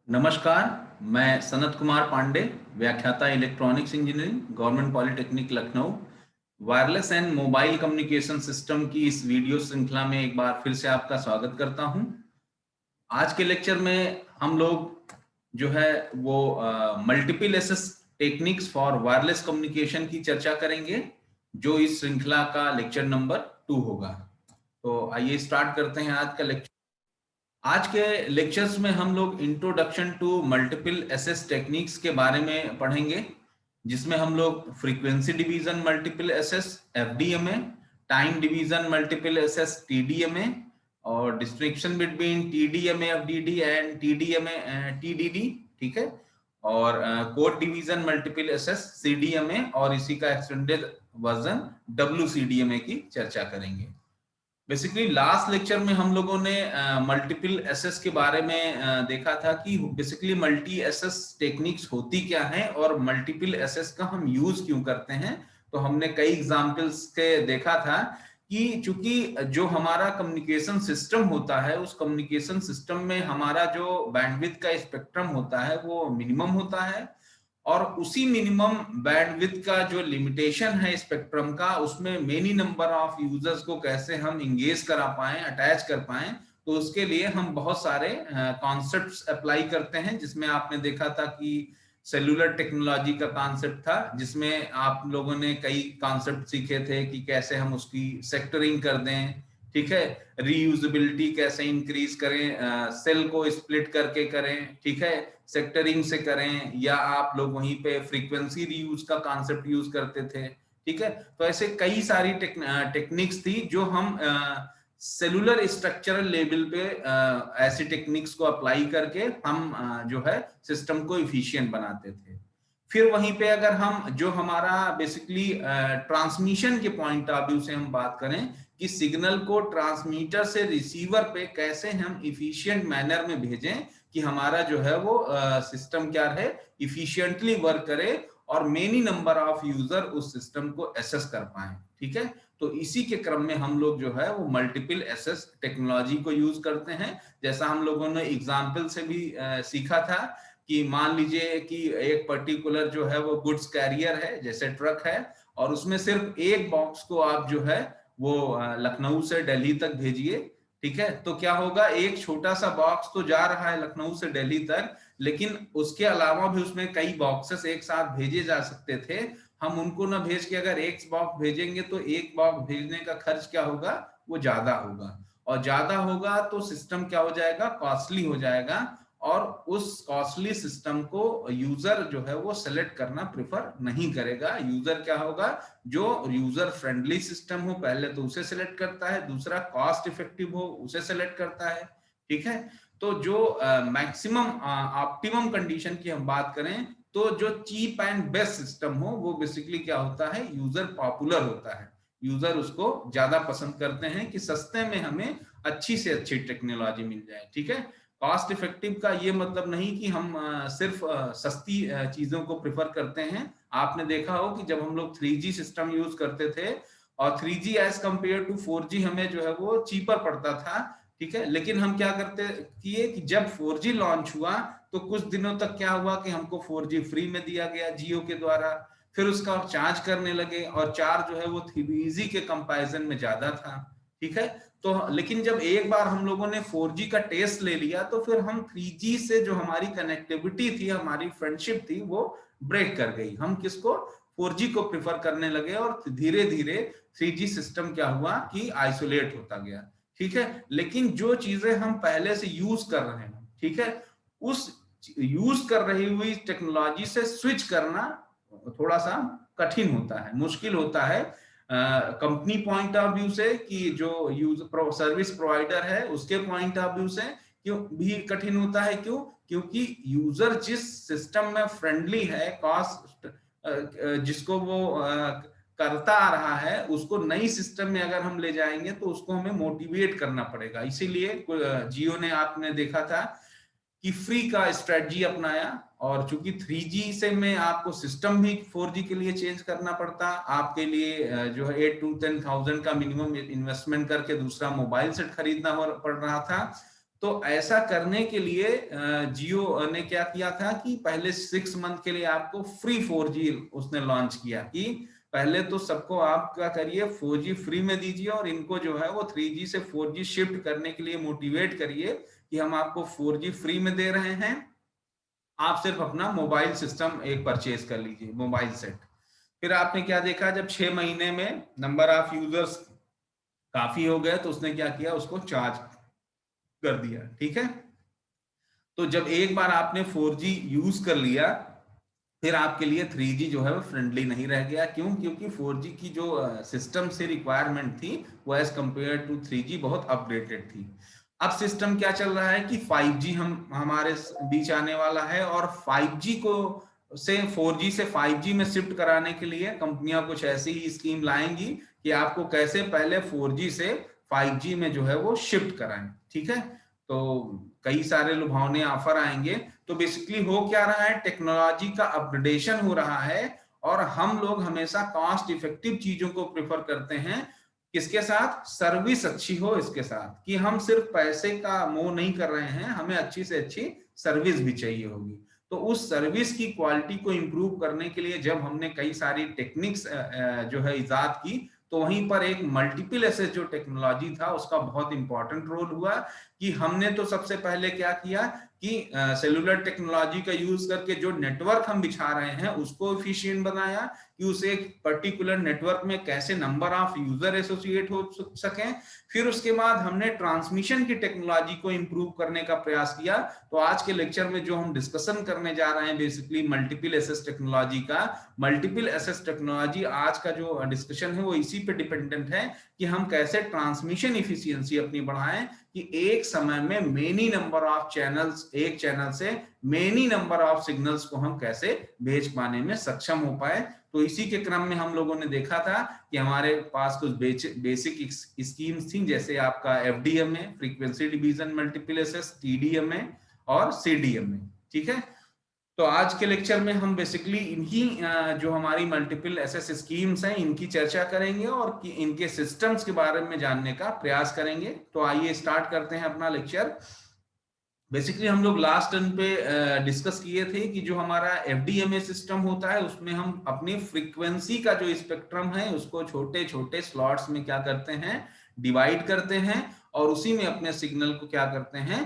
नमस्कार। मैं सनत कुमार पांडे, व्याख्याता electronics engineering, government polytechnic Lucknow. Wireless and mobile communication system की इस वीडियो श्रृंखला में एक बार फिर से आपका स्वागत करता हूं। आज के लेक्चर में हम लोग जो है वो multiple access techniques for wireless communication की चर्चा करेंगे, जो इस श्रृंखला का लेक्चर नंबर 2 होगा। तो आइए स्टार्ट करते हैं आज का लेक्चर। आज के लेक्चर्स में हम लोग introduction to multiple access techniques के बारे में पढ़ेंगे, जिसमें हम लोग frequency division multiple access FDMA, time division multiple access TDMA, और distinction between TDMA FDD and TDMA TDD, ठीक है, और code division multiple access CDMA और इसी का एक्सटेंडेड वर्जन डब्ल्यूसीडीएमए की चर्चा करेंगे। बेसिकली लास्ट लेक्चर में हम लोगों ने मल्टीपल एसेस के बारे में देखा था कि बेसिकली मल्टी एसेस टेक्निक्स होती क्या है और मल्टीपल एसेस का हम यूज क्यों करते हैं। तो हमने कई एग्जांपल्स के देखा था कि चूंकि जो हमारा कम्युनिकेशन सिस्टम होता है, उस कम्युनिकेशन सिस्टम में हमारा जो बैंडविड्थ का स्पेक्ट्रम होता है वो मिनिमम होता है, और उसी मिनिमम बैंडविड्थ का जो लिमिटेशन है स्पेक्ट्रम का, उसमें मेनी नंबर ऑफ यूजर्स को कैसे हम इंगेज करा पाए, अटैच कर पाए। तो उसके लिए हम बहुत सारे कॉन्सेप्ट्स अप्लाई करते हैं, जिसमें आपने देखा था कि सेलुलर टेक्नोलॉजी का कॉन्सेप्ट था, जिसमें आप लोगों ने कई कॉन्सेप्ट सीखे थे कि कैसे हम उसकी सेक्टरिंग कर दें, ठीक है, रीयूजेबिलिटी कैसे इंक्रीज करें, सेल को स्प्लिट करके करें, ठीक है, सेक्टरिंग से करें, या आप लोग वहीं पे फ्रीक्वेंसी रीयूज का कॉन्सेप्ट यूज करते थे, ठीक है। तो ऐसे कई सारी टेक्निक्स थी जो हम सेलुलर स्ट्रक्चरल लेवल पे ऐसी टेक्निक्स को अप्लाई करके हम जो है सिस्टम को इफिशिएंट बनाते थे। फिर वहीं पे अगर हम जो हमारा बेसिकली ट्रांसमिशन के पॉइंट ऑफ व्यू से हम बात करें कि सिग्नल को ट्रांसमीटर से रिसीवर पे कैसे हम इफिशिएंट मैनर में भेजें कि हमारा जो है वो सिस्टम क्या है, इफिशिएंटली वर्क करे और मेनी नंबर ऑफ यूजर उस सिस्टम को एक्सेस कर पाए, ठीक है। तो इसी के क्रम में हम लोग जो है वो मल्टीपल एसेस टेक्नोलॉजी को यूज करते हैं। जैसा हम लोगों ने एग्जाम्पल से भी सीखा था कि मान लीजिए कि एक पर्टिकुलर जो है वो गुड्स कैरियर है, जैसे ट्रक है, और उसमें सिर्फ एक बॉक्स को आप जो है वो लखनऊ से दिल्ली तक भेजिए, ठीक है। तो क्या होगा, एक छोटा सा बॉक्स तो जा रहा है लखनऊ से दिल्ली तक, लेकिन उसके अलावा भी उसमें कई बॉक्सेस एक साथ भेजे जा सकते थे। हम उनको ना भेज के अगर एक बॉक्स भेजेंगे तो एक बॉक्स भेजने का खर्च क्या होगा, वो ज्यादा होगा, और ज्यादा होगा तो सिस्टम क्या हो जाएगा, कॉस्टली हो जाएगा, और उस कॉस्टली सिस्टम को यूजर जो है वो सेलेक्ट करना प्रेफर नहीं करेगा। यूजर क्या होगा, जो यूजर फ्रेंडली सिस्टम हो पहले तो उसे सेलेक्ट करता है, दूसरा कॉस्ट इफेक्टिव हो उसे सेलेक्ट करता है, ठीक है। तो जो मैक्सिमम ऑप्टिमम कंडीशन की हम बात करें तो जो चीप एंड बेस्ट सिस्टम हो वो बेसिकली क्या होता है, यूजर पॉपुलर होता है, यूजर उसको ज्यादा पसंद करते हैं कि सस्ते में हमें अच्छी से अच्छी टेक्नोलॉजी मिल जाए, ठीक है। कॉस्ट इफेक्टिव का ये मतलब नहीं कि हम सिर्फ सस्ती चीजों को प्रेफर करते हैं। आपने देखा हो कि जब हम लोग 3G सिस्टम यूज करते थे और 3G as compare to 4G हमें जो है वो चीपर पड़ता था, ठीक है, लेकिन हम क्या करते किए कि जब 4G लॉन्च हुआ तो कुछ दिनों तक क्या हुआ कि हमको 4G फ्री में दिया गया जियो के द्वारा, फिर उसका चार्ज करने लगे और चार्ज जो है वो 3G के कंपैरिजन में ज्यादा था, ठीक है। तो लेकिन जब एक बार हम लोगों ने 4G का टेस्ट ले लिया तो फिर हम 3G से जो हमारी कनेक्टिविटी थी, हमारी फ्रेंडशिप थी, वो ब्रेक कर गई। हम किसको, 4G को प्रिफर करने लगे और धीरे धीरे 3G सिस्टम क्या हुआ कि आइसोलेट होता गया, ठीक है। लेकिन जो चीजें हम पहले से यूज कर रहे हैं, ठीक है, उस यूज कर रही हुई टेक्नोलॉजी से स्विच करना थोड़ा सा कठिन होता है, मुश्किल होता है कंपनी पॉइंट ऑफ व्यू से, कि जो सर्विस प्रोवाइडर है उसके पॉइंट ऑफ व्यू से क्यों भी कठिन होता है। क्यों, क्योंकि यूजर जिस सिस्टम में फ्रेंडली है, कॉस्ट जिसको वो करता आ रहा है, उसको नई सिस्टम में अगर हम ले जाएंगे तो उसको हमें मोटिवेट करना पड़ेगा। इसीलिए जियो ने, आपने देखा था कि फ्री का स्ट्रेटजी अपनाया, और चूंकि 3G से में आपको सिस्टम भी 4G के लिए चेंज करना पड़ता, आपके लिए जो है 8 to 10,000 का मिनिमम इन्वेस्टमेंट करके दूसरा मोबाइल सेट खरीदना पड़ रहा था। तो ऐसा करने के लिए जियो ने क्या किया था कि पहले 6 मंथ के लिए आपको फ्री 4G उसने लॉन्च किया कि पहले तो सबको आप क्या करिए 4G फ्री में दीजिए और इनको जो है वो 3G से 4G शिफ्ट करने के लिए मोटिवेट करिए कि हम आपको 4G फ्री में दे रहे हैं, आप सिर्फ अपना मोबाइल सिस्टम एक परचेज कर लीजिए, मोबाइल सेट। फिर आपने क्या देखा, जब 6 महीने में नंबर ऑफ यूजर्स काफी हो गए तो उसने क्या किया, उसको चार्ज कर दिया। ठीक है, तो जब एक बार आपने 4G यूज कर लिया फिर आपके लिए 3G जो है वो फ्रेंडली नहीं रह गया। क्यों? क्योंकि 4G की जो सिस्टम से रिक्वायरमेंट थी वो एज कंपेयर टू 3G बहुत अपडेटेड थी। अब सिस्टम क्या चल रहा है कि 5G हमारे बीच आने वाला है और 5G को से 4G से 5G में शिफ्ट कराने के लिए कंपनियां कुछ ऐसी ही स्कीम लाएंगी कि आपको कैसे पहले 4G से 5G में जो है वो शिफ्ट कराएं। ठीक है, तो कई सारे लुभावने ऑफर आएंगे। तो बेसिकली हो क्या रहा है, टेक्नोलॉजी का अपग्रेडेशन हो रहा है और हम लोग हमेशा कॉस्ट इफेक्टिव चीजों को प्रेफर करते हैं। किसके साथ? सर्विस अच्छी हो इसके साथ, कि हम सिर्फ पैसे का मोह नहीं कर रहे हैं, हमें अच्छी से अच्छी सर्विस भी चाहिए होगी। तो उस सर्विस की क्वालिटी को इंप्रूव करने के लिए जब हमने कई सारी टेक्निक्स जो है इजाद की, तो वहीं पर एक मल्टीपल एसेस जो टेक्नोलॉजी था उसका बहुत इंपॉर्टेंट रोल हुआ कि हमने तो सबसे पहले क्या किया कि सेलुलर टेक्नोलॉजी का यूज करके जो नेटवर्क हम बिछा रहे हैं उसको एफिशिएंट बनाया कि उस एक पर्टिकुलर नेटवर्क में कैसे नंबर ऑफ यूजर एसोसिएट हो सकें। फिर उसके बाद हमने ट्रांसमिशन की टेक्नोलॉजी को इंप्रूव करने का प्रयास किया। तो आज के लेक्चर में जो हम डिस्कशन करने जा रहे हैं बेसिकली मल्टीपल एसेस टेक्नोलॉजी का। मल्टीपल एसेस टेक्नोलॉजी आज का जो डिस्कशन है वो इसी पे डिपेंडेंट है कि हम कैसे ट्रांसमिशन इफिशियंसी अपनी बढ़ाएं कि एक समय में मेनी नंबर ऑफ चैनल्स, एक चैनल से मेनी नंबर ऑफ सिग्नल्स को हम कैसे भेज पाने में सक्षम हो पाए। तो इसी के क्रम में हम लोगों ने देखा था कि हमारे पास कुछ बेसिक स्कीम्स थी, जैसे आपका FDMA, frequency division multiple access, TDMA और सीडीएमए। ठीक है, तो आज के लेक्चर में हम बेसिकली इन्हीं जो हमारी मल्टीपल एसेस स्कीम्स हैं इनकी चर्चा करेंगे और इनके सिस्टम्स के बारे में जानने का प्रयास करेंगे। तो आइए स्टार्ट करते हैं अपना लेक्चर। बेसिकली हम लोग लास्ट टर्न पे डिस्कस किए थे कि जो हमारा एफडीएमए सिस्टम होता है उसमें हम अपनी फ्रीक्वेंसी का जो स्पेक्ट्रम है उसको छोटे छोटे स्लॉट्स में क्या करते हैं, डिवाइड करते हैं और उसी में अपने सिग्नल को क्या करते हैं,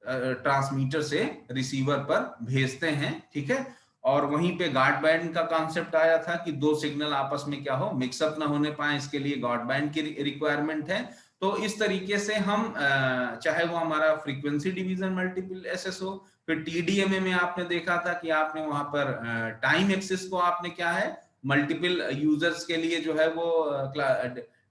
ट्रांसमीटर से रिसीवर पर भेजते हैं। ठीक है, और वहीं पे गार्ड बैंड का कॉन्सेप्ट आया था कि दो सिग्नल आपस में क्या हो, मिक्सअप ना होने पाए, इसके लिए गार्ड बैंड की रिक्वायरमेंट है। तो इस तरीके से हम चाहे वो हमारा फ्रीक्वेंसी डिवीजन मल्टीपल एसेस हो, फिर टीडीएमए में आपने देखा था कि आपने वहां पर टाइम एक्सेस को आपने क्या है मल्टीपल यूजर्स के लिए जो है वो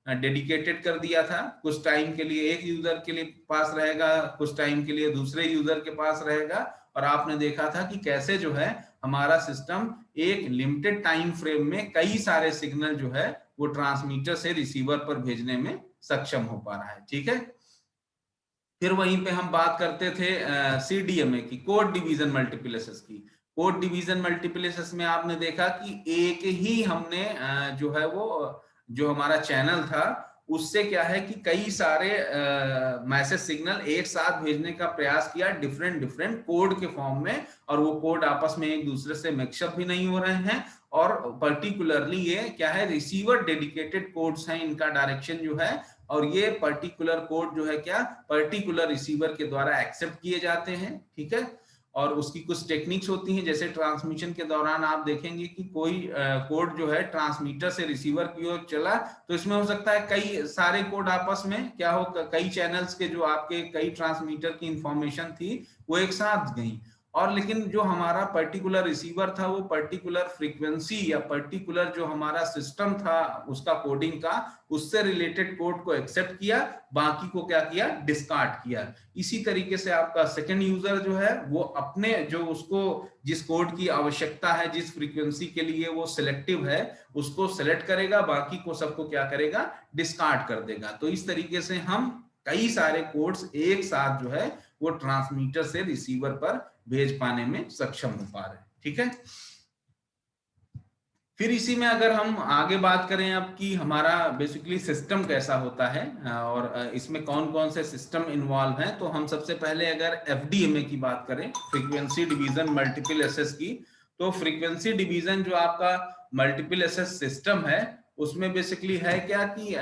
डेडिकेटेड कर दिया था। कुछ टाइम के लिए एक यूजर के लिए पास रहेगा, कुछ टाइम के लिए दूसरे यूजर के पास रहेगा, और आपने देखा था कि कैसे जो है हमारा सिस्टम एक लिमिटेड टाइम फ्रेम में कई सारे सिग्नल जो है वो ट्रांसमीटर से रिसीवर पर भेजने में सक्षम हो पा रहा है। ठीक है, फिर वहीं पे हम बात करते थे सीडीएमए की, कोड डिवीजन मल्टीपल एसेस की। कोड डिवीजन मल्टीपल एसेस में आपने देखा कि एक ही हमने जो है वो जो हमारा चैनल था उससे क्या है कि कई सारे मैसेज सिग्नल एक साथ भेजने का प्रयास किया डिफरेंट डिफरेंट कोड के फॉर्म में, और वो कोड आपस में एक दूसरे से मिक्सअप भी नहीं हो रहे हैं। और पर्टिकुलरली ये क्या है, रिसीवर डेडिकेटेड कोड्स हैं, इनका डायरेक्शन जो है, और ये पर्टिकुलर कोड जो है क्या पर्टिकुलर रिसीवर के द्वारा एक्सेप्ट किए जाते हैं। ठीक है, और उसकी कुछ टेक्निक्स होती हैं, जैसे ट्रांसमिशन के दौरान आप देखेंगे कि कोई कोड जो है ट्रांसमीटर से रिसीवर की ओर चला तो इसमें हो सकता है कई सारे कोड आपस में क्या हो, कई चैनल्स के जो आपके कई ट्रांसमीटर की इंफॉर्मेशन थी वो एक साथ गई, और लेकिन जो हमारा पर्टिकुलर रिसीवर था वो पर्टिकुलर फ्रीक्वेंसी या पर्टिकुलर जो हमारा सिस्टम था उसका कोडिंग का, उससे रिलेटेड कोड को एक्सेप्ट किया, बाकी को क्या किया, डिस्कार्ड किया। इसी तरीके से आपका सेकंड यूजर जो है वो अपने जो उसको जिस कोड की आवश्यकता है, जिस फ्रीक्वेंसी के लिए वो सिलेक्टिव है उसको सिलेक्ट करेगा, बाकी को सबको क्या करेगा, डिस्कार्ड कर देगा। तो इस तरीके से हम कई सारे कोड्स एक साथ जो है वो ट्रांसमीटर से रिसीवर पर भेज पाने में सक्षम हो पा रहे हैं। ठीक है, फिर इसी में अगर हम आगे बात करें अब कि हमारा बेसिकली सिस्टम कैसा होता है और इसमें कौन कौन से सिस्टम इन्वॉल्व हैं, तो हम सबसे पहले अगर एफडीएमए की बात करें, फ्रीक्वेंसी डिवीजन मल्टीपल एसेस की, तो फ्रीक्वेंसी डिवीजन जो आपका मल्टीपल एसेस सिस्टम है उसमें बेसिकली है क्या कि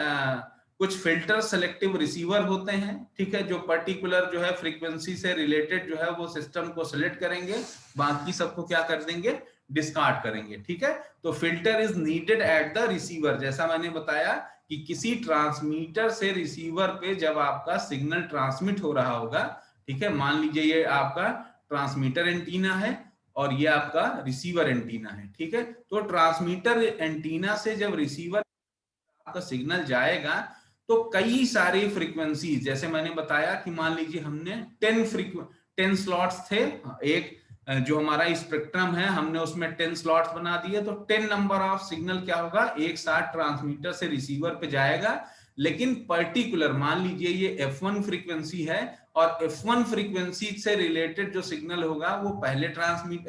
कुछ फिल्टर सेलेक्टिव रिसीवर होते हैं, ठीक है, जो पर्टिकुलर जो है फ्रीक्वेंसी से रिलेटेड जो है वो सिस्टम को सिलेक्ट करेंगे, बाकी सबको क्या कर देंगे, डिस्कार्ड करेंगे, ठीक है। तो filter is needed at the receiver, जैसा मैंने बताया कि किसी ट्रांसमीटर से रिसीवर पे जब आपका सिग्नल ट्रांसमिट हो रहा होगा, ठीक है, मान लीजिए ये आपका ट्रांसमीटर एंटीना है और ये आपका रिसीवर एंटीना है, ठीक है। तो ट्रांसमीटर एंटीना से जब रिसीवर आपका सिग्नल जाएगा तो कई सारी फ्रीक्वेंसी, जैसे मैंने बताया कि मान लीजिए हमने 10 स्लॉट्स थे, एक जो हमारा स्पेक्ट्रम है हमने उसमें 10 स्लॉट्स बना दिए, तो 10 नंबर ऑफ सिग्नल क्या होगा, एक साथ ट्रांसमीटर से रिसीवर पे जाएगा। लेकिन पर्टिकुलर मान लीजिए ये F1 फ्रीक्वेंसी है और F1 फ्रीक्वेंसी से रिलेटेड जो सिग्नल होगा वो पहले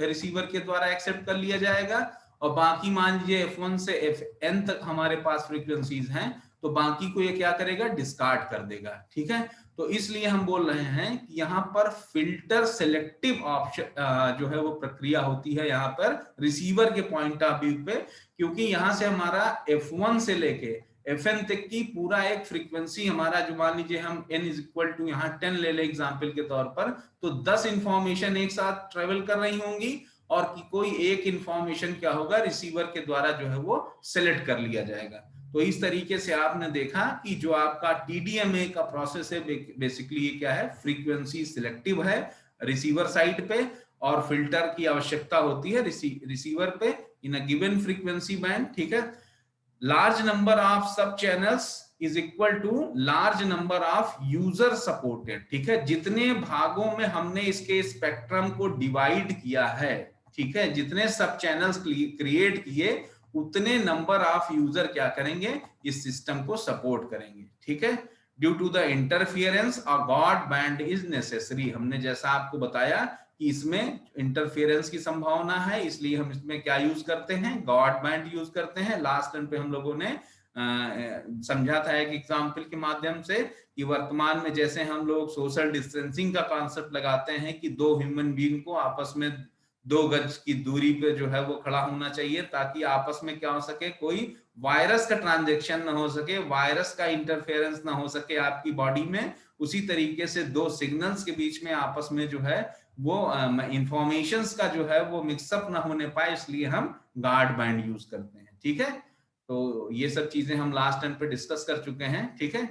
रिसीवर के द्वारा एक्सेप्ट कर लिया जाएगा और बाकी मान लीजिए F1 से Fn तक हमारे पास फ्रीक्वेंसीज हैं, तो बाकी को ये क्या करेगा, डिस्कार्ड कर देगा, ठीक है। तो इसलिए हम बोल रहे हैं कि यहाँ पर फिल्टर सेलेक्टिव ऑप्शन जो है वो प्रक्रिया होती है यहाँ पर रिसीवर के पॉइंट ऑफ व्यू पे, क्योंकि यहाँ से हमारा F1 से लेके Fn तक की पूरा एक फ्रीक्वेंसी हमारा, जो मान लीजिए हम n इज इक्वल टू यहाँ 10 ले ले एग्जाम्पल के तौर पर, तो 10 इंफॉर्मेशन एक साथ ट्रेवल कर रही होंगी और कि कोई एक इंफॉर्मेशन क्या होगा, रिसीवर के द्वारा जो है वो सिलेक्ट कर लिया जाएगा। तो इस तरीके से आपने देखा कि जो आपका टीडीएमए का प्रोसेस है बेसिकली ये क्या है, फ्रीक्वेंसी सिलेक्टिव है रिसीवर साइड पे और फिल्टर की आवश्यकता होती है रिसीवर पे in a given frequency band, ठीक है। Large number of sub channels is equal to large number of user supported, ठीक है। जितने भागों में हमने इसके स्पेक्ट्रम को डिवाइड किया है, ठीक है, जितने सब चैनल्स क्रिएट किए उतने नंबर ऑफ यूजर क्या करेंगे, इस सिस्टम को सपोर्ट करेंगे, ठीक है। Due to the interference a guard band is necessary, हमने जैसा आपको बताया कि इसमें इंटरफेरेंस की संभावना है, इसलिए हम इसमें क्या यूज करते हैं, गॉड बैंड यूज करते हैं। लास्ट टाइम पे हम लोगों ने समझा था एक एग्जांपल के माध्यम से कि वर्तमान में जैसे हम लोग सोशल डिस्टेंसिंग का कॉन्सेप्ट लगाते हैं कि दो ह्यूमन बीइंग को आपस में 2 गज की दूरी पे जो है वो खड़ा होना चाहिए ताकि आपस में क्या हो सके, कोई वायरस का ट्रांजैक्शन ना हो सके, वायरस का इंटरफेरेंस ना हो सके आपकी बॉडी में। उसी तरीके से दो सिग्नल्स के बीच में आपस में जो है वो इंफॉर्मेशंस का जो है वो मिक्सअप ना होने पाए, इसलिए हम गार्ड बैंड यूज करते हैं, ठीक है। तो ये सब चीजें हम लास्ट टाइम पे डिस्कस कर चुके हैं, ठीक है।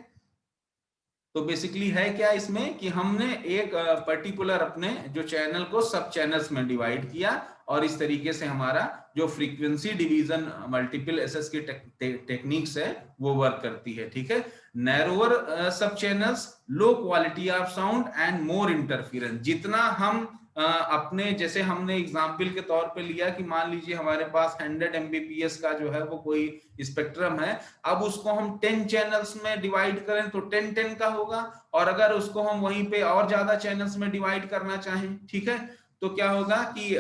तो बेसिकली है क्या इसमें कि हमने एक पर्टिकुलर अपने जो चैनल को सब चैनल्स में डिवाइड किया और इस तरीके से हमारा जो फ्रीक्वेंसी डिवीजन मल्टीपल एसेस की टेक्निक्स है वो वर्क करती है, ठीक है। नैरोअर सब channels, low quality of sound and more interference, जितना हम अपने जैसे हमने एग्जाम्पल के तौर पे लिया कि मान लीजिए हमारे पास 100 Mbps का जो है वो कोई स्पेक्ट्रम है, अब उसको हम 10 चैनल्स में डिवाइड करें तो 10 का होगा, और अगर उसको हम वहीं पे और ज्यादा चैनल्स में डिवाइड करना चाहें, ठीक है, तो क्या होगा कि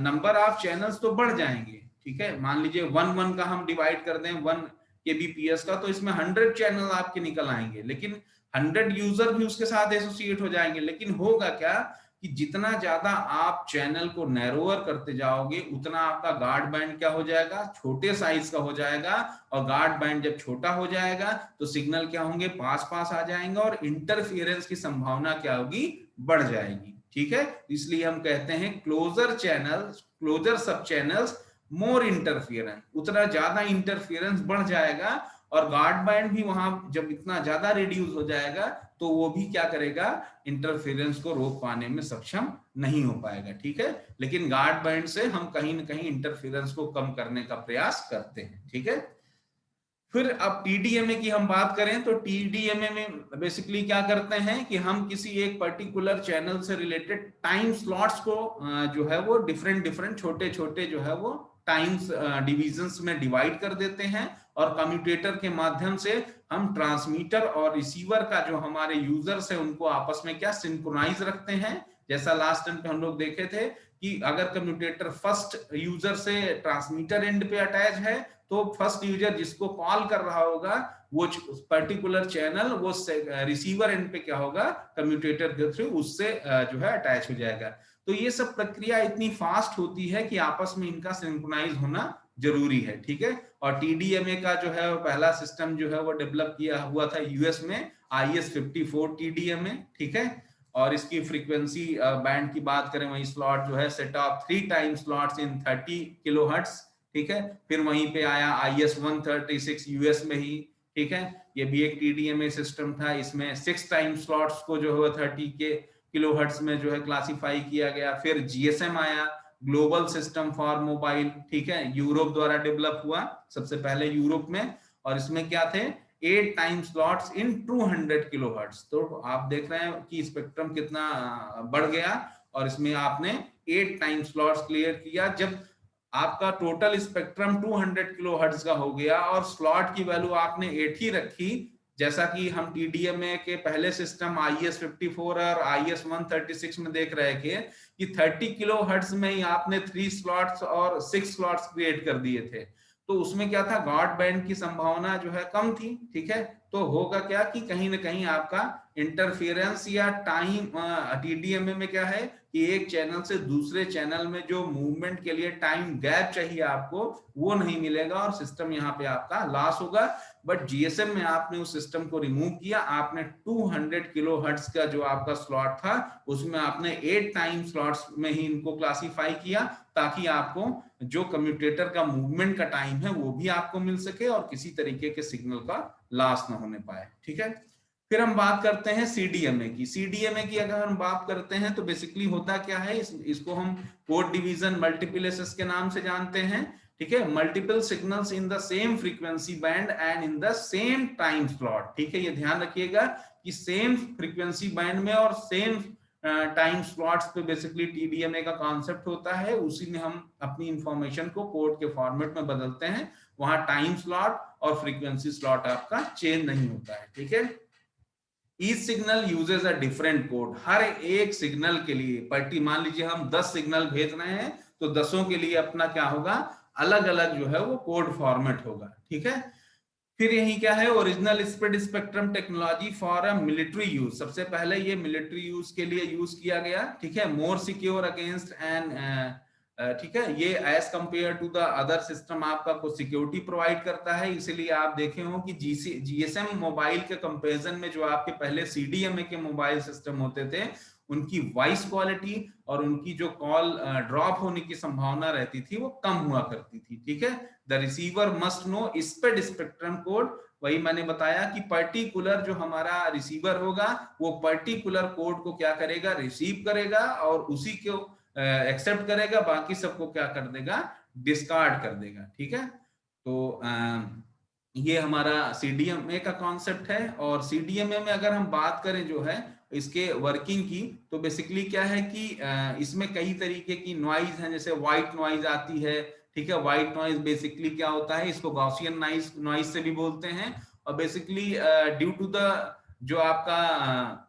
नंबर ऑफ चैनल्स तो बढ़ जाएंगे, ठीक है। मान लीजिए 1 का हम डिवाइड कर दें 1 kbps का, तो इसमें 100 चैनल आपके निकल आएंगे, लेकिन 100 यूजर भी उसके साथ एसोसिएट हो जाएंगे। लेकिन होगा क्या कि जितना ज्यादा आप चैनल को नैरोअर करते जाओगे उतना आपका गार्ड बैंड क्या हो जाएगा, छोटे साइज का हो जाएगा, और गार्ड बैंड जब छोटा हो जाएगा तो सिग्नल क्या होंगे, पास पास आ जाएंगे और इंटरफियरेंस की संभावना क्या होगी, बढ़ जाएगी, ठीक है। इसलिए हम कहते हैं क्लोजर चैनल्स, क्लोजर सब चैनल्स, मोर इंटरफियरेंस, उतना ज्यादा इंटरफियरेंस बढ़ जाएगा और गार्ड बैंड भी वहां जब इतना ज्यादा रिड्यूस हो जाएगा तो वो भी क्या करेगा, इंटरफेरेंस को रोक पाने में सक्षम नहीं हो पाएगा, ठीक है। लेकिन गार्ड बैंड से हम कहीं ना कहीं इंटरफेरेंस को कम करने का प्रयास करते हैं, ठीक है। फिर अब टीडीएमए की हम बात करें तो टीडीएमए में बेसिकली क्या करते हैं कि हम किसी एक पर्टिकुलर चैनल से रिलेटेड टाइम स्लॉट्स को जो है वो डिफरेंट छोटे छोटे जो है वो टाइम्स डिविजन्स में डिवाइड कर देते हैं और कम्यूटेटर के माध्यम से हम ट्रांसमीटर और रिसीवर का जो हमारे यूजर्स है उनको आपस में क्या सिंक्रोनाइज रखते हैं, जैसा लास्ट टाइम पे हम लोग देखे थे कि अगर कम्यूटेटर फर्स्ट यूजर से ट्रांसमीटर एंड पे अटैच है तो फर्स्ट यूजर जिसको कॉल कर रहा होगा वो पर्टिकुलर चैनल वो रिसीवर एंड पे क्या होगा, कम्यूटेटर के थ्रू उससे जो है अटैच हो जाएगा। तो ये सब प्रक्रिया इतनी फास्ट होती है कि आपस में इनका सिंक्रोनाइज होना जरूरी है, ठीक है। और टीडीएमए का जो है वो पहला सिस्टम जो है वो डेवलप किया हुआ था यूएस में, IS-54 टीडीएमए, ठीक है। और इसकी फ्रीक्वेंसी बैंड की बात करें, वही स्लॉट जो है set of 3 time slots in 30 kilohertz, ठीक है। फिर वहीं पे आया IS-136 यूएस में ही, ठीक है। ये भी एक टीडीएमए सिस्टम था, इसमें 6 टाइम स्लॉट्स को जो है 30 के किलोहर्ट्ज में जो है क्लासिफाई किया गया। फिर जीएसएम आया, ग्लोबल सिस्टम फॉर मोबाइल, ठीक है, यूरोप द्वारा डेवलप हुआ सबसे पहले यूरोप में, और इसमें क्या थे 8 टाइम स्लॉट्स इन 200 किलोहर्ट्ज। तो आप देख रहे हैं कि स्पेक्ट्रम कितना बढ़ गया, और इसमें आपने 8 टाइम स्लॉट्स क्लियर किया। जब आपका टोटल स्पेक्ट्रम 200 किलोहर्ट्ज का हो गया और स्लॉट की वैल्यू आपने 8 ही रखी, जैसा कि हम टीडीएमए के पहले सिस्टम IS-54 और IS-136 में देख रहे थे कि 30 किलोहर्ट्ज में ही आपने 3 स्लॉट्स और 6 स्लॉट्स क्रिएट कर दिए थे, तो उसमें क्या था, गॉड बैंड की संभावना जो है कम थी, ठीक है। तो होगा क्या कि कहीं ना कहीं आपका इंटरफेरेंस या टाइम, टीडीएमए में क्या है कि एक चैनल से दूसरे चैनल में जो मूवमेंट के लिए टाइम गैप चाहिए आपको वो नहीं मिलेगा और सिस्टम यहाँ पे आपका लॉस होगा। बट जीएसएम में आपने उस सिस्टम को रिमूव किया, आपने 200 किलोहर्ट्ज का जो आपका स्लॉट था उसमें आपने 8 टाइम स्लॉट्स में ही इनको क्लासिफाई किया, ताकि आपको जो कम्यूटेटर का मूवमेंट का टाइम है वो भी आपको मिल सके और किसी तरीके के सिग्नल का लॉस ना होने पाए, ठीक है। फिर हम बात करते हैं सीडीएमए की। सीडीएमए की अगर हम बात करते हैं तो बेसिकली होता क्या है, इसको हम कोड डिवीजन मल्टीप्लेसेस के नाम से जानते हैं, ठीक है। Multiple signals in the same frequency band and in the same time slot, ठीक है। ये ध्यान रखिएगा कि सेम फ्रीक्वेंसी बैंड में और सेम टाइम स्लॉट्स पे बेसिकली टीडीएमए का कॉन्सेप्ट होता है। उसी में हम अपनी इंफॉर्मेशन को कोड के फॉर्मेट में बदलते हैं, वहां टाइम स्लॉट और फ्रीक्वेंसी स्लॉट आपका चेंज नहीं होता है, ठीक है। Each signal uses a different code, हर एक सिग्नल के लिए मान लीजिए हम 10 सिग्नल भेज रहे हैं तो 10 के लिए अपना क्या होगा, अलग अलग जो है वो कोड फॉर्मेट होगा, ठीक है। फिर यही क्या है, original spread spectrum technology for a military use, सबसे पहले ये मिलिट्री यूज के लिए यूज किया गया, ठीक है। मोर सिक्योर अगेंस्ट एंड, ठीक है, ये as compare to the other system आपका कुछ सिक्योरिटी प्रोवाइड करता है। इसीलिए आप देखे हो कि जीएसएम मोबाइल के कंपैरिजन में जो आपके पहले सीडीएमए के मोबाइल सिस्टम होते थे उनकी वॉइस क्वालिटी और उनकी जो कॉल ड्रॉप होने की संभावना रहती थी वो कम हुआ करती थी, ठीक है। The receiver must know spread spectrum code, वही मैंने बताया कि पर्टिकुलर जो हमारा रिसीवर होगा वो पर्टिकुलर कोड को क्या करेगा, रिसीव करेगा और उसी को एक्सेप्ट करेगा, बाकी सबको क्या कर देगा, डिस्कार्ड कर देगा, ठीक है। तो ये हमारा सीडीएमए का कॉन्सेप्ट है। और सीडीएमए में अगर हम बात करें जो है इसके वर्किंग की, तो बेसिकली क्या है कि इसमें कई तरीके की नॉइज है, जैसे व्हाइट नॉइज आती है, ठीक है। व्हाइट नॉइज बेसिकली क्या होता है, इसको गॉसियन नॉइज से भी बोलते हैं। और बेसिकली ड्यू टू द जो आपका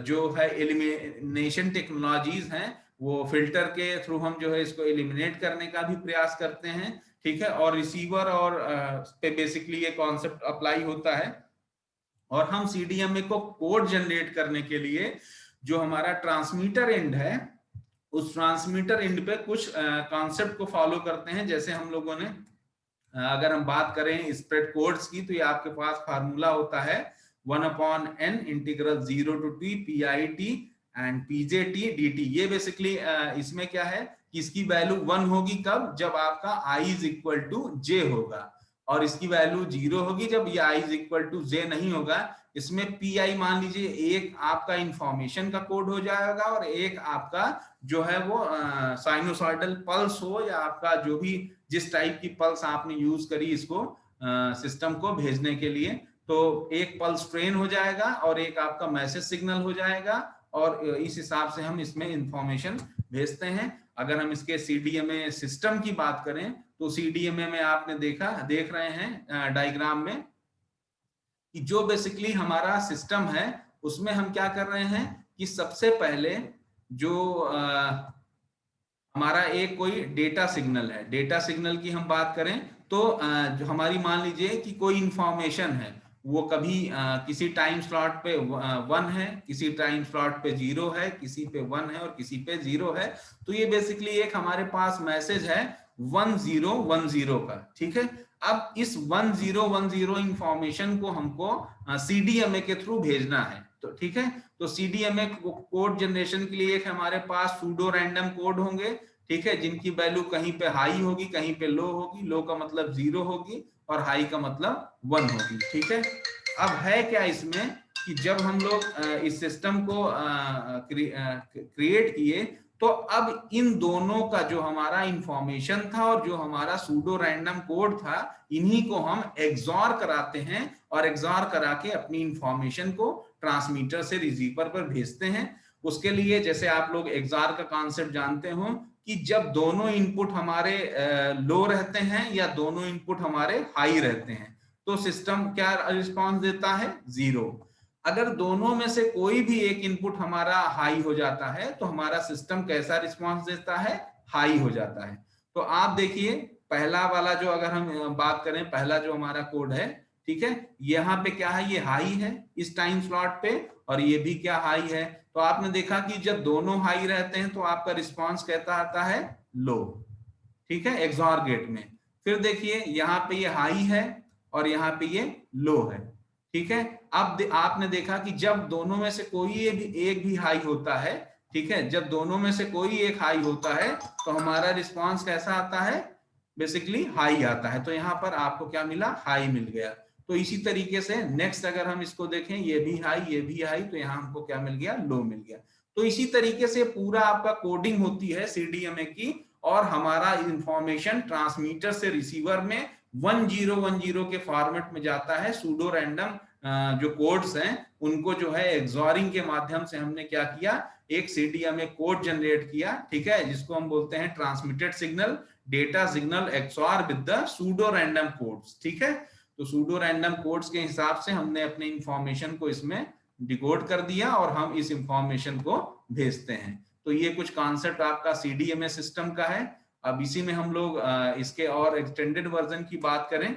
जो है एलिमिनेशन टेक्नोलॉजीज हैं वो फिल्टर के थ्रू हम जो है इसको एलिमिनेट करने का भी प्रयास करते हैं, ठीक है। और रिसीवर और पे बेसिकली ये कॉन्सेप्ट अप्लाई होता है। और हम सीडीएमए को कोड जनरेट करने के लिए जो हमारा ट्रांसमीटर एंड है उस ट्रांसमीटर एंड पे कुछ कॉन्सेप्ट को फॉलो करते हैं। जैसे हम लोगों ने अगर हम बात करें स्प्रेड कोड्स की, तो ये आपके पास फार्मूला होता है 1/n integral 0 to t pit and pjt dt। ये बेसिकली इसमें क्या है कि इसकी वैल्यू 1 होगी कब, जब आपका i is equal to j होगा, और इसकी वैल्यू 0 होगी जब ये i is equal to j नहीं होगा। इसमें pi मान लीजिए एक आपका इंफॉर्मेशन का कोड हो जाएगा और एक आपका जो है वो साइनोसॉइडल पल्स हो, या आपका जो भी जिस टाइप की पल्स आपने यूज करी इसको सिस्टम को भेजने के लिए, तो एक पल्स ट्रेन हो जाएगा और एक आपका मैसेज सिग्नल हो जाएगा, और इस हिसाब से हम इसमें इंफॉर्मेशन भेजते हैं। अगर हम इसके सीडीएमए सिस्टम की बात करें तो सीडीएमए में आपने देख रहे हैं डायग्राम में कि जो बेसिकली हमारा सिस्टम है उसमें हम क्या कर रहे हैं कि सबसे पहले जो हमारा एक कोई डेटा सिग्नल है, डेटा सिग्नल की हम बात करें तो जो हमारी मान लीजिए कि कोई इंफॉर्मेशन है, वो कभी किसी टाइम स्लॉट पे 1 है, किसी टाइम स्लॉट पे 0 है, किसी पे 1 है और किसी पे 0 है। तो ये बेसिकली एक हमारे पास मैसेज है 1010 का, ठीक है। अब इस 1010 इंफॉर्मेशन को हमको सीडीएमए के थ्रू भेजना है, तो ठीक है। तो सीडीएमए कोड जनरेशन के लिए एक हमारे पास सूडो रैंडम कोड होंगे, ठीक है, जिनकी वैल्यू कहीं पे हाई होगी, कहीं पे लो होगी। लो का मतलब 0 होगी और हाई का मतलब 1 होगी, ठीक है। अब है क्या इसमें कि जब हम लोग इस सिस्टम को क्रिएट किए, तो अब इन दोनों का जो हमारा इंफॉर्मेशन था और जो हमारा सूडो रैंडम कोड था, इन्हीं को हम एक्सॉर कराते हैं और एक्सॉर करा के अपनी इंफॉर्मेशन को ट्रांसमीटर से रिसीवर पर भेजते हैं। उसके लिए जैसे आप लोग एक्सॉर का कॉन्सेप्ट जानते हो कि जब दोनों इनपुट हमारे लो रहते हैं या दोनों इनपुट हमारे हाई रहते हैं, तो सिस्टम क्या रिस्पांस देता है? 0। अगर दोनों में से कोई भी एक इनपुट हमारा हाई हो जाता है तो हमारा सिस्टम कैसा रिस्पांस देता है? हाई हो जाता है। तो आप देखिए पहला वाला जो अगर हम बात करें, पहला जो हमारा कोड है, ठीक है, यहाँ पे क्या है? ये हाई है इस टाइम स्लॉट पे और ये भी क्या हाई है। तो आपने देखा कि जब दोनों हाई रहते हैं तो आपका रिस्पांस कहता आता है लो, ठीक है, एक्सॉर गेट में। फिर देखिए यहाँ पे ये हाई है और यहाँ पे ये लो है, ठीक है। अब आपने देखा कि जब दोनों में से कोई एक भी हाई होता है, ठीक है, जब दोनों में से कोई एक हाई होता है तो हमारा रिस्पांस कैसा आता है? बेसिकली हाई आता है। तो यहाँ पर आपको क्या मिला? हाई मिल गया। तो इसी तरीके से नेक्स्ट अगर हम इसको देखें, ये भी हाई, ये भी हाई, तो यहाँ हमको क्या मिल गया? लो मिल गया। तो इसी तरीके से पूरा आपका कोडिंग होती है सीडीएमए की, और हमारा इंफॉर्मेशन ट्रांसमीटर से रिसीवर में 1010 के फॉर्मेट में जाता है। सूडो रैंडम जो कोड्स हैं उनको जो है एक्सॉरिंग के माध्यम से हमने क्या किया? एक सीडीएमए कोड जनरेट किया, ठीक है, जिसको हम बोलते हैं transmitted signal data signal XOR with the pseudo random codes, ठीक है। तो सूडो रैंडम कोड्स के हिसाब से हमने अपने इंफॉर्मेशन को इसमें डिकोड कर दिया और हम इस इंफॉर्मेशन को भेजते हैं। तो ये कुछ कॉन्सेप्ट आपका सीडीएमए सिस्टम का है। अब इसी में हम लोग इसके और एक्सटेंडेड वर्जन की बात करें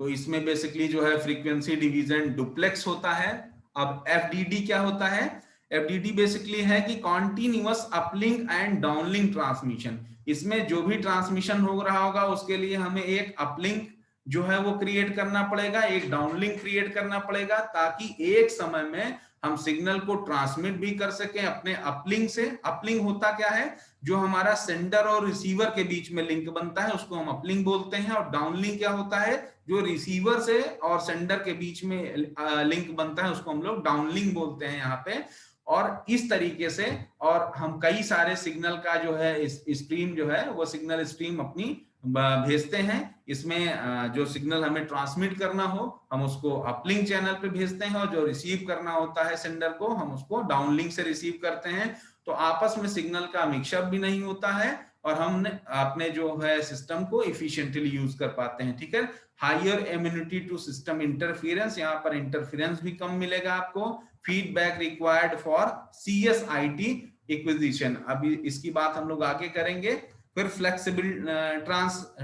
तो इसमें बेसिकली जो है फ्रीक्वेंसी डिवीजन डुप्लेक्स होता है। अब एफडीडी क्या होता है? एफडीडी बेसिकली है कि continuous uplink and downlink transmission. इसमें जो भी ट्रांसमिशन हो रहा होगा उसके लिए हमें एक अपलिंक जो है वो क्रिएट करना पड़ेगा, एक डाउनलिंक क्रिएट करना पड़ेगा, ताकि एक समय में हम सिग्नल को ट्रांसमिट भी कर सकें अपने अपलिंक से। अपलिंक होता क्या है? जो हमारा सेंडर और रिसीवर के बीच में लिंक बनता है उसको हम अपलिंक बोलते हैं। और डाउनलिंक क्या होता है? जो रिसीवर से और सेंडर के बीच में लिंक बनता है उसको हम लोग डाउनलिंक बोलते हैं यहाँ पे। और इस तरीके से और हम कई सारे सिग्नल का जो है स्ट्रीम जो है वो सिग्नल स्ट्रीम अपनी भेजते हैं। इसमें जो सिग्नल हमें ट्रांसमिट करना हो हम उसको अपलिंक चैनल पे भेजते हैं, और जो रिसीव करना होता है सेंडर को हम उसको डाउनलिंक से रिसीव करते हैं। तो आपस में सिग्नल का मिक्सअप भी नहीं होता है और हमने अपने जो है सिस्टम को इफिशिएंटली यूज कर पाते हैं, ठीक है। Higher immunity to system interference, यहाँ पर इंटरफेरेंस भी कम मिलेगा आपको। Feedback required for CSIT acquisition, अभी इसकी बात हम लोग आगे करेंगे। फिर फ्लेक्सिबल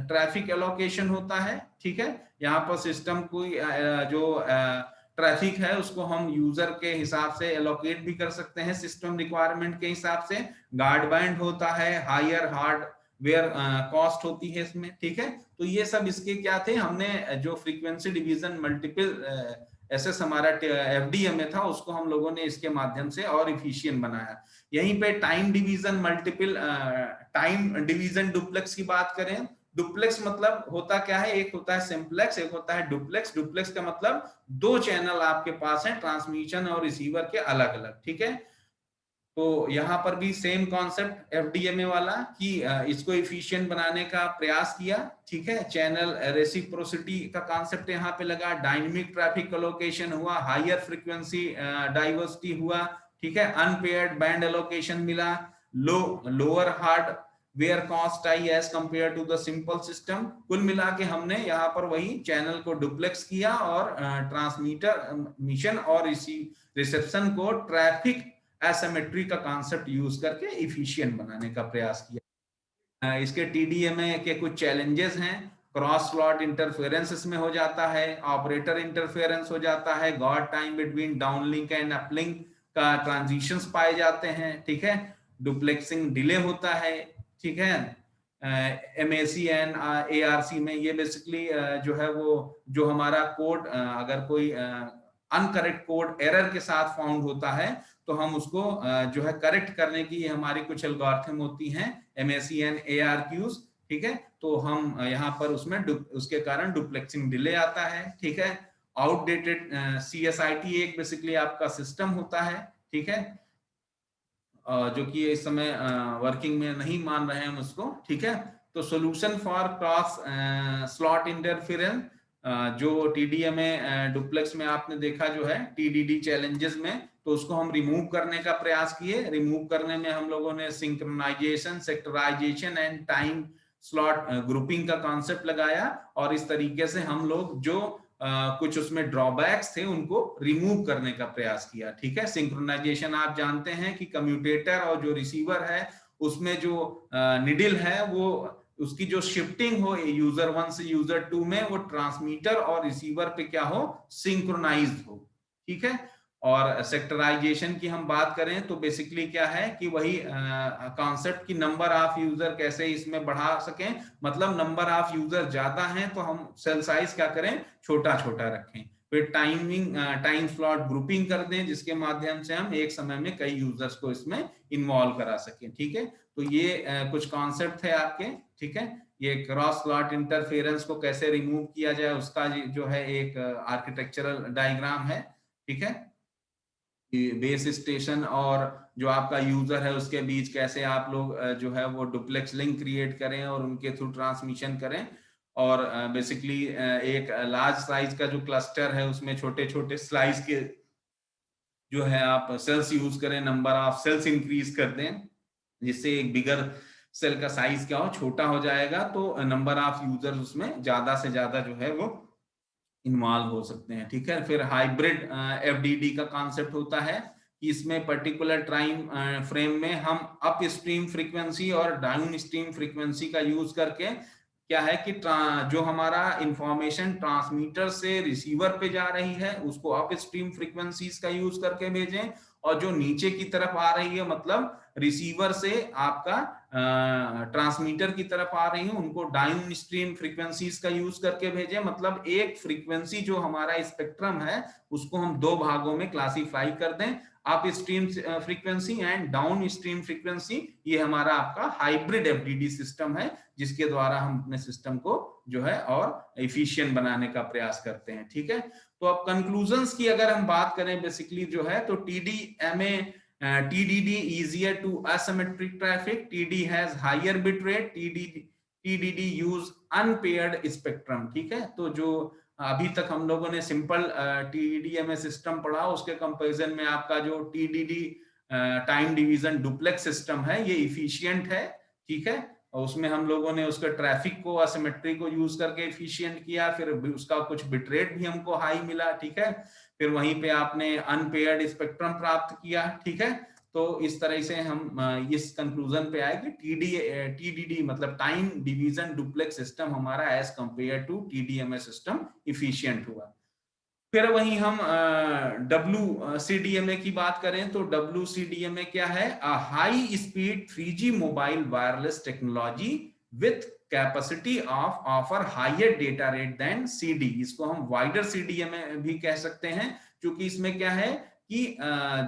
ट्रैफिक एलोकेशन होता है, ठीक है। यहाँ पर सिस्टम को जो ट्रैफिक है उसको हम यूजर के हिसाब से एलोकेट भी कर सकते हैं सिस्टम रिक्वायरमेंट के हिसाब से। गार्ड बैंड होता है, हायर हार्डवेयर कॉस्ट होती है इसमें, ठीक है। तो ये सब इसके क्या थे? हमने जो फ्रीक्वेंसी डिवीजन मल्टीपल एसएस हमारा एफडीएमए था उसको हम लोगों ने इसके माध्यम से और इफिशिएंट बनाया। यहीं पे time division multiple time division duplex की बात करें, डुप्लेक्स मतलब होता क्या है? एक होता है सिंप्लेक्स, एक होता है डुप्लेक्स। डुप्लेक्स का मतलब दो चैनल आपके पास है ट्रांसमिशन और रिसीवर के अलग अलग, ठीक है। तो यहाँ पर भी सेम कॉन्सेप्ट एफडीएमए वाला कि इसको इफिशिएंट बनाने का प्रयास किया, ठीक है। चैनल रेसिप्रोसिटी का कॉन्सेप्ट यहाँ पे लगा, डायनेमिक ट्रैफिक एलोकेशन हुआ, हायर फ्रीक्वेंसी डाइवर्सिटी हुआ, ठीक है, अनपेयर्ड बैंड एलोकेशन मिला, lower hardware cost I as compare to the simple system. कुल मिला के हमने यहाँ पर वही चैनल को डुप्लेक्स किया और ट्रांसमीटर मिशन और रिसेप्शन को ट्रैफिक एसिमेट्री का कॉन्सेप्ट यूज करके इफिशिएंट बनाने का प्रयास किया। इसके टीडीएमए के कुछ चैलेंजेस हैं। क्रॉस स्लॉट इंटरफेरेंस इसमें हो जाता है, ऑपरेटर इंटरफेरेंस हो जाता है, God time between downlink and uplink का ट्रांजिशंस पाए जाते हैं, ठीक है, डुप्लेक्सिंग डिले होता है, ठीक है। एमएसी एंड एआरसी में ये बेसिकली जो है वो जो हमारा कोड अगर कोई अनकरेक्ट कोड एरर के साथ फाउंड होता है तो हम उसको जो है करेक्ट करने की हमारी कुछ एल्गोरिथम होती हैं, एमएसी एंड एआरक्यूज, ठीक है। तो हम यहाँ पर उसमें उसके कारण डुप्लेक्सिंग डिले आता है, ठीक है। आउटडेटेड सीएसआईटी एक बेसिकली आपका सिस्टम होता है, ठीक है, जो कि इस समय वर्किंग में नहीं मान रहे हैं हम उसको, ठीक है। तो solution for cross slot interference जो टीडीएमए डुप्लेक्स में आपने देखा जो है टीडीडी चैलेंजेस में, तो उसको हम रिमूव करने का प्रयास किए। रिमूव करने में हम लोगों ने synchronisation, sectorisation and time slot grouping का कॉन्सेप्ट लगाया और इस तरीके से हम लोग जो कुछ उसमें ड्रॉबैक्स थे उनको रिमूव करने का प्रयास किया, ठीक है। सिंक्रोनाइजेशन आप जानते हैं कि कम्यूटेटर और जो रिसीवर है उसमें जो निडल है वो उसकी जो शिफ्टिंग हो यूजर 1 से यूजर 2 में वो ट्रांसमीटर और रिसीवर पे क्या हो, सिंक्रोनाइज्ड हो, ठीक है। और सेक्टराइजेशन की हम बात करें तो बेसिकली क्या है कि वही कॉन्सेप्ट की नंबर ऑफ यूजर कैसे इसमें बढ़ा सकें, मतलब नंबर ऑफ यूजर ज्यादा हैं तो हम सेल साइज क्या करें, छोटा छोटा रखें। फिर टाइम स्लॉट ग्रुपिंग कर दें जिसके माध्यम से हम एक समय में कई यूजर्स को इसमें इन्वॉल्व करा सकें, ठीक है। तो ये कुछ कॉन्सेप्ट है आपके, ठीक है। ये क्रॉस स्लॉट इंटरफेरेंस को कैसे रिमूव किया जाए उसका जो है एक आर्किटेक्चरल डायग्राम है, ठीक है। बेस स्टेशन और जो आपका यूजर है उसके बीच कैसे आप लोग जो है वो डुप्लेक्स लिंक क्रिएट करें और उनके थ्रू ट्रांसमिशन करें। और बेसिकली एक लार्ज साइज का जो क्लस्टर है उसमें छोटे छोटे स्लाइस के जो है आप सेल्स यूज करें, नंबर ऑफ सेल्स इंक्रीज कर दें जिससे एक बिगर सेल का साइज क्या हो, छोटा हो जाएगा, तो नंबर ऑफ यूजर्स उसमें ज्यादा से ज्यादा जो है वो इन्वॉल्व हो सकते हैं, ठीक है। फिर हाइब्रिड एफडीडी का कॉन्सेप्ट होता है कि इसमें पर्टिकुलर टाइम फ्रेम में हम अप स्ट्रीम फ्रीक्वेंसी और डाउन स्ट्रीम फ्रीक्वेंसी का यूज करके क्या है कि जो हमारा इंफॉर्मेशन ट्रांसमीटर से रिसीवर पे जा रही है उसको अप स्ट्रीम फ्रीक्वेंसीज का यूज करके भेजें, और जो नीचे की तरफ आ रही है मतलब रिसीवर से आपका ट्रांसमीटर की तरफ आ रही है उनको डाउन स्ट्रीम फ्रीक्वेंसीज का यूज करके भेजें। मतलब एक फ्रीक्वेंसी जो हमारा स्पेक्ट्रम है उसको हम दो भागों में क्लासिफाई कर दें, up stream frequency and down stream frequency. ये हमारा आपका हाइब्रिड एफडीडी सिस्टम है जिसके द्वारा हम अपने सिस्टम को जो है और एफिशिएंट बनाने का प्रयास करते हैं, ठीक है। तो अब कंक्लूजन्स की अगर हम बात करें बेसिकली जो है तो TDMA TDD easier to asymmetric traffic, TD has higher bit rate, TDD use unpaired spectrum, ठीक है। तो जो अभी तक हम लोगों ने सिंपल TDMA सिस्टम पढ़ा उसके कंपैरिजन में आपका जो TDD time division duplex system है ये इफिशिएंट है, ठीक है। और उसमें हम लोगों ने उसके ट्रैफिक को असिमेट्री को यूज करके इफिशिएंट किया, फिर उसका कुछ बिट रेट भी हमको हाई मिला, ठीक है। फिर वहीं पे आपने अनपेयर्ड स्पेक्ट्रम प्राप्त किया, ठीक है। तो इस तरह से हम इस कंक्लूजन पे आए कि टीडीडी मतलब टाइम डिवीजन डुप्लेक्स सिस्टम हमारा as compare to TDMA system efficient हुआ। फिर वहीं हम WCDMA की बात करें तो WCDMA क्या है, high speed 3G mobile wireless technology with capacity of offer higher data rate than CD। इसको हम वाइडर CDMA भी कह सकते हैं क्योंकि इसमें क्या है कि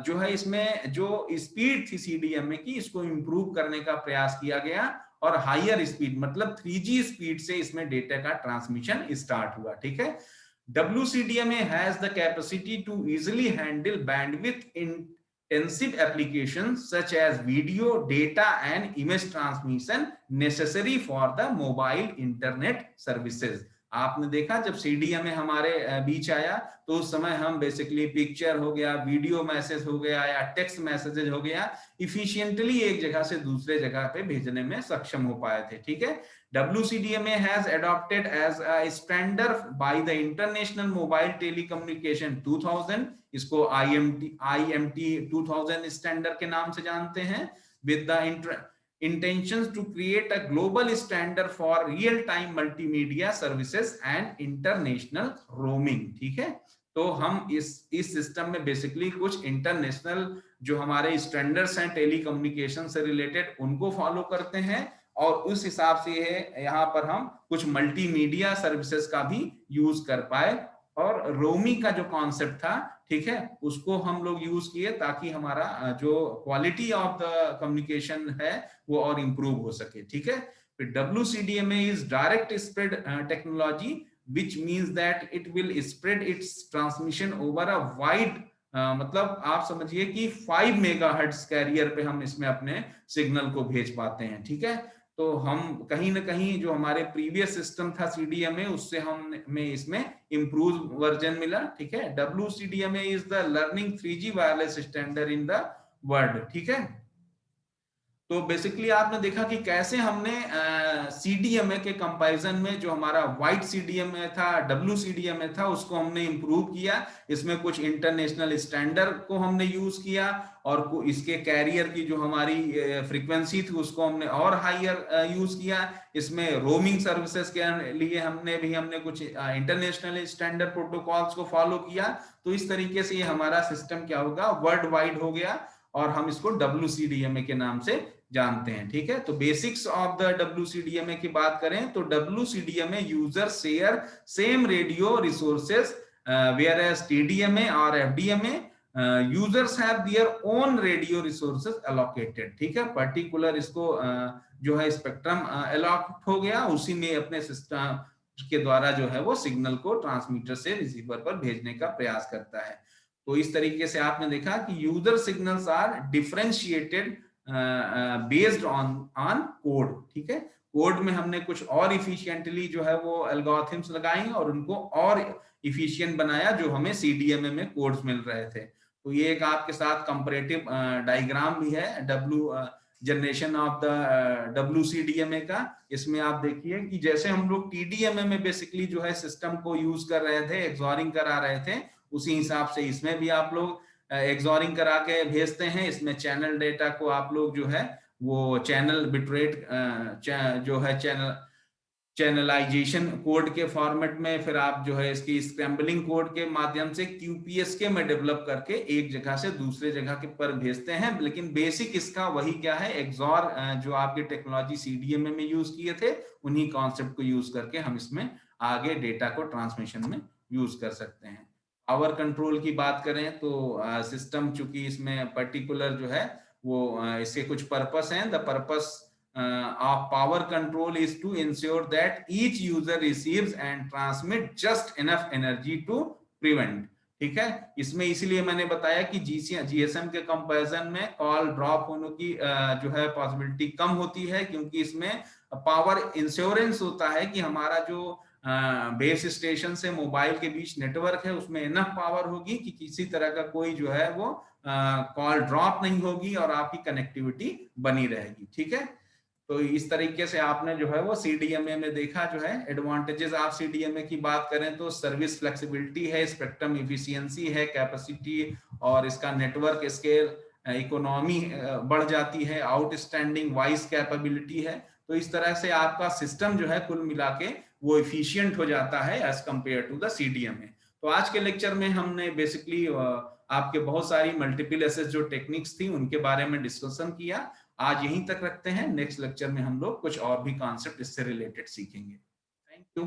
जो है इसमें जो स्पीड थी CDMA की इसको इंप्रूव करने का प्रयास किया गया और हायर स्पीड मतलब 3G स्पीड से इसमें डेटा का ट्रांसमिशन स्टार्ट हुआ, ठीक है। WCDMA has the capacity to easily handle bandwidth intensive applications such as video, data and image transmission necessary for the mobile internet services। आपने देखा जब CDMA हमारे बीच आया तो उस समय हम बेसिकली पिक्चर हो गया, वीडियो मैसेज हो गया या टेक्स्ट मैसेजेज हो गया, इफिशिएंटली एक जगह से दूसरे जगह पे भेजने में सक्षम हो पाए थे। ठीक है, WCDMA has adopted as a standard by the International Mobile Telecommunication 2000, इसको IMT 2000 स्टैंडर्ड के नाम से जानते हैं, with the intentions to create a global standard for real time multimedia services and international roaming। ठीक है, तो हम इस सिस्टम में बेसिकली कुछ इंटरनेशनल जो हमारे स्टैंडर्ड्स हैं टेलीकम्युनिकेशन से रिलेटेड उनको फॉलो करते हैं, और उस हिसाब से यहाँ पर हम कुछ मल्टीमीडिया सर्विसेज का भी यूज कर पाए, और रोमिंग का जो कॉन्सेप्ट था, ठीक है, उसको हम लोग यूज किए ताकि हमारा जो क्वालिटी ऑफ द कम्युनिकेशन है वो और इंप्रूव हो सके। ठीक है, फिर WCDMA is direct spread technology which means that it will spread its transmission over a wide मतलब आप समझिए कि 5 मेगाहर्ट्ज कैरियर पे हम इसमें अपने सिग्नल को भेज पाते हैं। ठीक है, तो हम कहीं ना कहीं जो हमारे प्रीवियस सिस्टम था CDMA उससे हमें इसमें इम्प्रूव वर्जन मिला। ठीक है, WCDMA is the learning 3G wireless standard in the world. ठीक है, तो बेसिकली आपने देखा कि कैसे हमने CDMA के कंपैरिजन में जो हमारा वाइट CDMA था, WCDMA था, उसको हमने इंप्रूव किया। इसमें कुछ इंटरनेशनल स्टैंडर्ड को हमने यूज किया, और इसके कैरियर की जो हमारी फ्रीक्वेंसी थी उसको हमने और हायर यूज किया। इसमें रोमिंग सर्विसेज के लिए हमने कुछ इंटरनेशनल स्टैंडर्ड प्रोटोकॉल्स को फॉलो किया। तो इस तरीके से ये हमारा सिस्टम क्या होगा, वर्ल्ड वाइड हो गया, और हम इसको WCDMA के नाम से जानते हैं। ठीक है, तो बेसिक्स ऑफ द WCDMA की बात करें तो WCDMA user share same radio resources whereas TDMA और FDMA users have their own radio resources allocated. ठीक है, पर्टिकुलर इसको जो है स्पेक्ट्रम अलॉट हो गया, उसी में अपने सिस्टम के द्वारा जो है वो सिग्नल को ट्रांसमीटर से रिसीवर पर भेजने का प्रयास करता है। तो इस तरीके से आपने देखा कि user signals are differentiated based on code. ठीक है, कोड में हमने कुछ और इफिशिएंटली जो है वो एल्गोरिथम्स लगाई और उनको और इफिशिएंट बनाया जो हमें CDMA में कोड्स मिल रहे थे। तो ये एक आपके साथ कंपैरेटिव डायग्राम भी है जनरेशन ऑफ द WCDMA का। इसमें आप देखिए कि जैसे हम लोग TDMA में बेसिकली जो है सिस्टम को यूज कर रहे थे, एक्सॉरिंग करा रहे थे, उसी हिसाब से इसमें भी आप लोग एक्सॉरिंग करा के भेजते हैं। इसमें चैनल डेटा को आप लोग जो है वो चैनल बिटरेट जो है चैनलाइजेशन कोड के फॉर्मेट में, फिर आप जो है इसकी स्क्रैम्बलिंग कोड के माध्यम से QPSK में डेवलप करके एक जगह से दूसरे जगह के पर भेजते हैं। लेकिन बेसिक इसका वही क्या है, एक्सॉर जो आपके टेक्नोलॉजी CDMA में यूज किए थे उन्हीं कॉन्सेप्ट को यूज करके हम इसमें आगे डेटा को ट्रांसमिशन में यूज कर सकते हैं। पावर कंट्रोल की बात करें तो सिस्टम चूंकि इसमें पर्टिकुलर जो है वो इसके कुछ पर्पस हैं। The purpose of power control is to ensure that each user receives and transmit just enough energy to prevent। ठीक है, इसमें इसीलिए मैंने बताया कि GSM के कंपैरिजन में कॉल ड्रॉप होने की जो है पॉसिबिलिटी कम होती है, क्योंकि इसमें पावर इंश्योरेंस होता है कि हमारा जो बेस स्टेशन से मोबाइल के बीच नेटवर्क है उसमें इनफ पावर होगी कि किसी तरह का कोई जो है वो कॉल ड्रॉप नहीं होगी और आपकी कनेक्टिविटी बनी रहेगी। ठीक है, तो इस तरीके से आपने जो है वो CDMA में देखा जो है एडवांटेजेस ऑफ CDMA की बात करें तो सर्विस फ्लेक्सिबिलिटी है, स्पेक्ट्रम इफिशियंसी है, कैपेसिटी और इसका नेटवर्क स्केल इकोनॉमी बढ़ जाती है, आउटस्टैंडिंग वॉइस कैपेबिलिटी है। तो इस तरह से आपका सिस्टम जो है कुल मिला के वो इफिशियंट हो जाता है as compare to the CDMA। तो आज के लेक्चर में हमने बेसिकली आपके बहुत सारी मल्टीपल एसेस जो टेक्निक्स थी उनके बारे में डिस्कशन किया। आज यहीं तक रखते हैं, नेक्स्ट लेक्चर में हम लोग कुछ और भी कॉन्सेप्ट इससे रिलेटेड सीखेंगे। Thank you.